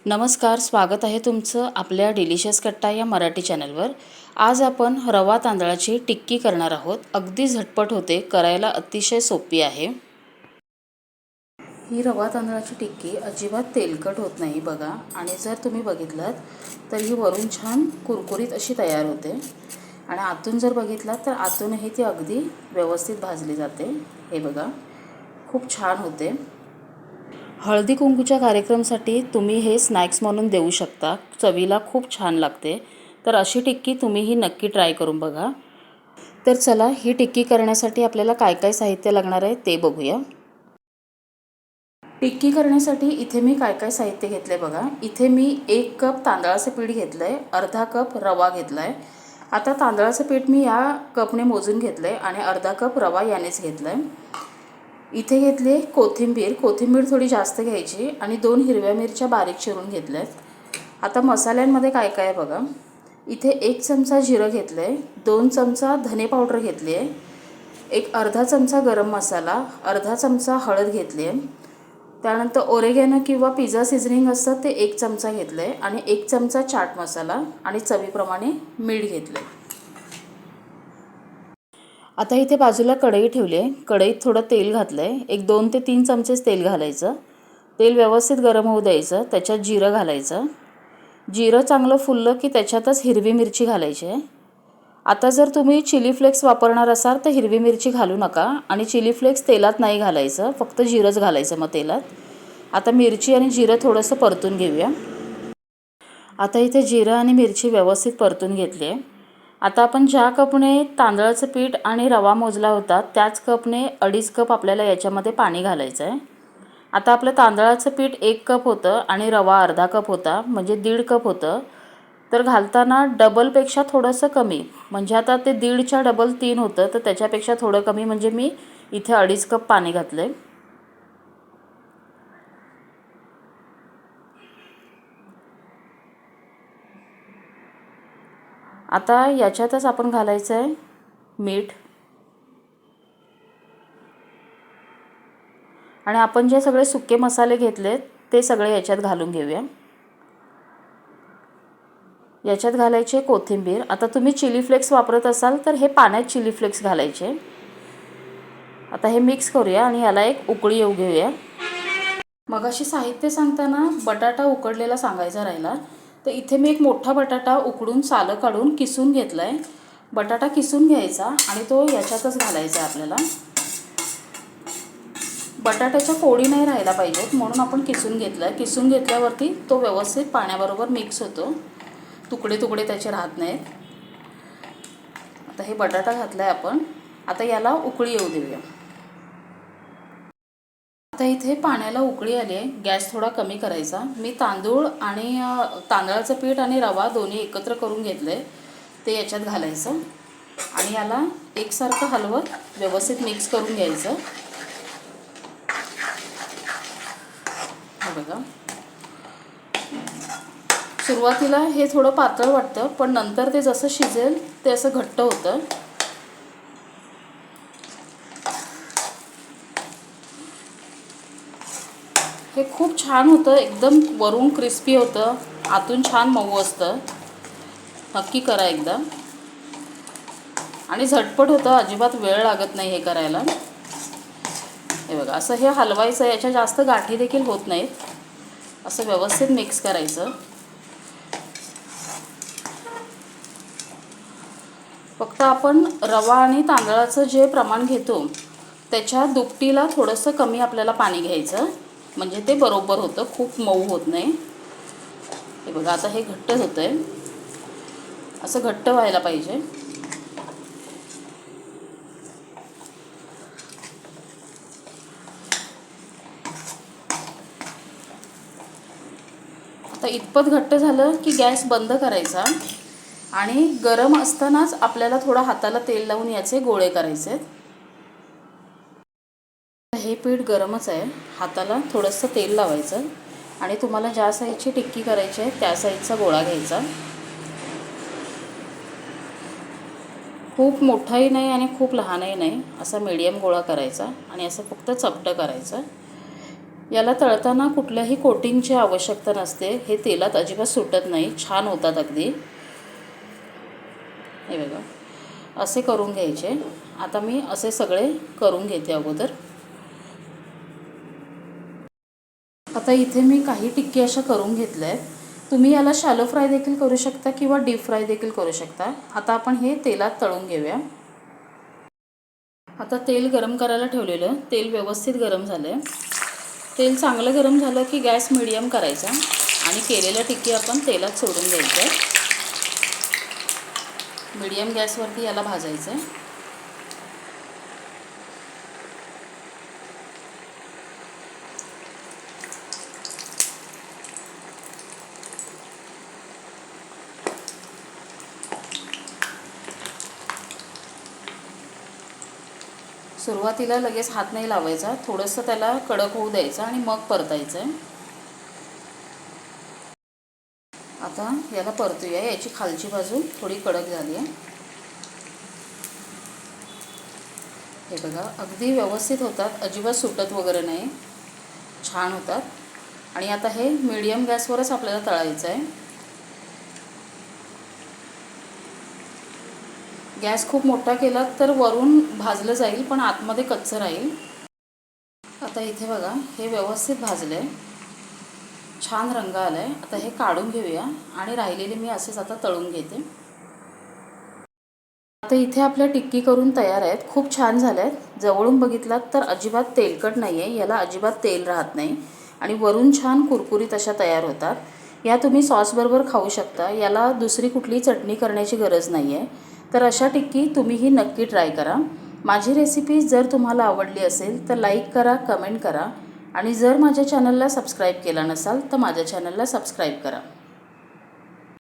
नमस्कार, स्वागत आहे तुमचं आपल्या डिलिशियस कट्टा या मराठी चॅनलवर। आज आपण रवा तांदळाची टिक्की करणार आहोत। अगदी झटपट होते, करायला अतिशय सोपी आहे। ही रवा तांदळाची टिक्की अजिबात तेलकट होत नाही बघा, आणि जर तुम्ही बघितलात तर ही वरून छान कुरकुरीत अशी तयार होते, आणि आतून जर बघितलात तर आतूनही ती अगदी व्यवस्थित भाजली जाते। हे बघा, खूप छान होते। हळदी कुंकूच्या कार्यक्रमासाठी तुम्ही हे स्नॅक्स म्हणून देऊ शकता, चवीला खूप छान लागते। तर अशी टिक्की तुम्हीही नक्की ट्राय करून बघा। तर चला, ही टिक्की करण्यासाठी आपल्याला काय काय साहित्य लागणार आहे ते बघूया। टिक्की करण्यासाठी इथे मी काय काय साहित्य घेतले बघा। इथे मी 1 कप तांदळाचं पीठ घेतलं आहे, अर्धा कप रवा घेतला आहे। आता तांदळाचं पीठ मी या कपने मोजून घेतलं आहे आणि अर्धा कप रवा यानेच घेतला आहे। इथे घेतले कोथिंबीर थोडी जास्त घ्यायची, आणि 2 हिरव्या मिरच्या बारीक चिरून घेतल्यात। आता मसाल्यांमध्ये काय काय बघा। इथे 1 चमचा जिरं घेतलं आहे, 2 चमचा धने पावडर घेतली आहे, एक अर्धा चमचा गरम मसाला, अर्धा चमचा हळद घेतली आहे, त्यानंतर ओरेगॅनो किंवा पिझ्झा सीझनिंग असतं ते 1 चमचा घेतलं आहे, आणि 1 चमचा चाट मसाला, आणि चवीप्रमाणे मीठ घेतलं आहे। आता इथे बाजूला कढई ठेवली आहे। कढईत थोडं तेल घातलं आहे, एक 2 ते 3 चमचेच तेल घालायचं। तेल व्यवस्थित गरम होऊ द्यायचं, त्याच्यात जिरं घालायचं। जिरं चांगलं फुललं की त्याच्यातच हिरवी मिरची घालायची आहे। आता जर तुम्ही चिली फ्लेक्स वापरणार असाल तर हिरवी मिरची घालू नका, आणि चिली फ्लेक्स तेलात नाही घालायचं, फक्त जिरंच घालायचं मग तेलात। आता मिरची आणि जिरं थोडंसं परतून घेऊया। आता इथे जिरं आणि मिरची व्यवस्थित परतून घेतली आहे। आता आपण ज्या कपने तांदळाचं पीठ आणि रवा मोजला होता त्याच कपने 2.5 कप आपल्याला याच्यामध्ये पाणी घालायचं आहे। आता आपलं तांदळाचं पीठ 1 कप होतं आणि रवा अर्धा कप होता, म्हणजे 1.5 कप होतं। तर घालताना डबलपेक्षा थोडंसं कमी, म्हणजे आता ते 1.5च्या डबल 3 होतं, तर त्याच्यापेक्षा थोडं कमी, म्हणजे मी इथे 2.5 कप पाणी घातलं आहे। आता याच्यातच आपण घालायचं आहे मीठ, आणि आपण जे सगळे सुके मसाले घेतलेत ते सगळे याच्यात घालून घेऊया। याच्यात घालायचे कोथिंबीर। आता तुम्ही चिली फ्लेक्स वापरत असाल तर हे पाण्यात चिली फ्लेक्स घालायचे। आता हे मिक्स करूया आणि याला एक उकळी येऊ घेऊया। मगाशी साहित्य सांगताना बटाटा उकडलेला सांगायचा राहिला, तर इथे मी एक मोठा बटाटा उकडून सालं काढून किसून घेतला आहे। बटाटा किसून घ्यायचा आणि तो याच्यातच घालायचा आपल्याला। बटाट्याच्या फोडी नाही राहायला पाहिजेत म्हणून आपण किसून घेतला आहे। किसून घेतल्यावरती तो व्यवस्थित पाण्याबरोबर मिक्स होतो, तुकडे तुकडे त्याचे राहत नाहीत। आता हे बटाटा घातला आहे आपण। आता याला उकळी येऊ देऊया। आता इथे पाण्याला उकळी आली आहे, गॅस थोडा कमी करायचा। मी तांदूळ आणि तांदळाचं पीठ आणि रवा दोन्ही एकत्र करून घेतले, ते याच्यात घालायचं आणि याला एकसारखं हलवत व्यवस्थित मिक्स करून घ्यायचं। बघा, सुरुवातीला हे थोडं पातळ वाटतं, पण नंतर ते जसं शिजेल ते असं घट्ट होतं। हे खूप छान होतं, एकदम वरून क्रिस्पी होतं, आतून छान मऊ असतं। नक्की करा एकदा, आणि झटपट होतं, अजिबात वेळ लागत नाही हे करायला। हे बघा, असं हे हलवायचं, याच्या जास्त गाठी देखील होत नाहीत। असं व्यवस्थित मिक्स करायचं। फक्त आपण रवा आणि तांदळाचं जे प्रमाण घेतो त्याच्या दुपटीला थोडंसं कमी आपल्याला पाणी घ्यायचं, म्हणजे ते बरोबर होतं, खूप मऊ होत नाही। हे बघा, आता हे घट्ट होतं आहे, असं घट्ट व्हायला पाहिजे। आता इतपत घट्ट झालं की गॅस बंद करायचा, आणि गरम असतानाच आपल्याला थोडं हाताला तेल लावून याचे गोळे करायचे। हे पीठ गरमच आहे, हाताला थोडंसं तेल लावायचं, आणि तुम्हाला ज्या साईजची टिक्की करायची आहे त्या साईजचा गोळा घ्यायचा। खूप मोठाही नाही आणि खूप लहानही नाही, असा मीडियम गोळा करायचा, आणि असं फक्त चपटं करायचं। याला तळताना कुठल्याही कोटिंगची आवश्यकता नसते. हे तेलात अजिबात सुटत नाही, छान होतात अगदी. हे बघा, असे करून घ्यायचे. आता मी असे सगळे करून घेते अगोदर. आता इथे मी काही टिक्की अशा करून घेतल्या आहेत. तुम्ही याला शॅलो फ्राय देखील करू शकता किंवा डीप फ्राय देखील करू शकता. आता आपण हे तेलात तळून घेऊया. आता तेल गरम करायला ठेवलेलं, तेल व्यवस्थित गरम झालं आहे. तेल चांगलं गरम झालं की गॅस मिडियम करायचा आणि केलेल्या टिक्की आपण तेलात सोडून द्यायचं. मिडियम गॅसवरती याला भाजायचं आहे. सुरुवातीला लगेच हात नाही लावायचा, थोडंसं त्याला कडक होऊ द्यायचं आणि मग परतायचं आहे. आता याला परतूया. याची खालची बाजू थोडी कडक झाली आहे. हे बघा, अगदी व्यवस्थित होतात, अजिबात सुटत वगैरे नाही, छान होतात. आणि आता हे मीडियम गॅसवरच आपल्याला तळायचं आहे. गॅस खूप मोठा केला तर वरून भाजलं जाईल पण आतमध्ये कच्चं राहील. आता इथे बघा, हे व्यवस्थित भाजलं आहे, छान रंग आला आहे. आता हे काढून घेऊया आणि राहिलेले मी असेच आता तळून घेते. आता इथे आपल्या टिक्की करून तयार आहेत. खूप छान झाल्या आहेत. जवळून बघितलात तर अजिबात तेलकट नाही आहे, याला अजिबात तेल राहत नाही आणि वरून छान कुरकुरीत अशा तयार होतात. या तुम्ही सॉसबरोबर खाऊ शकता. याला दुसरी कुठली चटणी करण्याची गरज नाही आहे. तर अशा टिक्की तुम्हीही नक्की ट्राय करा. माझी रेसिपी जर तुम्हाला आवडली असेल तर लाईक करा, कमेंट करा आणि जर माझ्या चॅनलला सबस्क्राईब केला नसाल तर माझ्या चॅनलला सबस्क्राईब करा.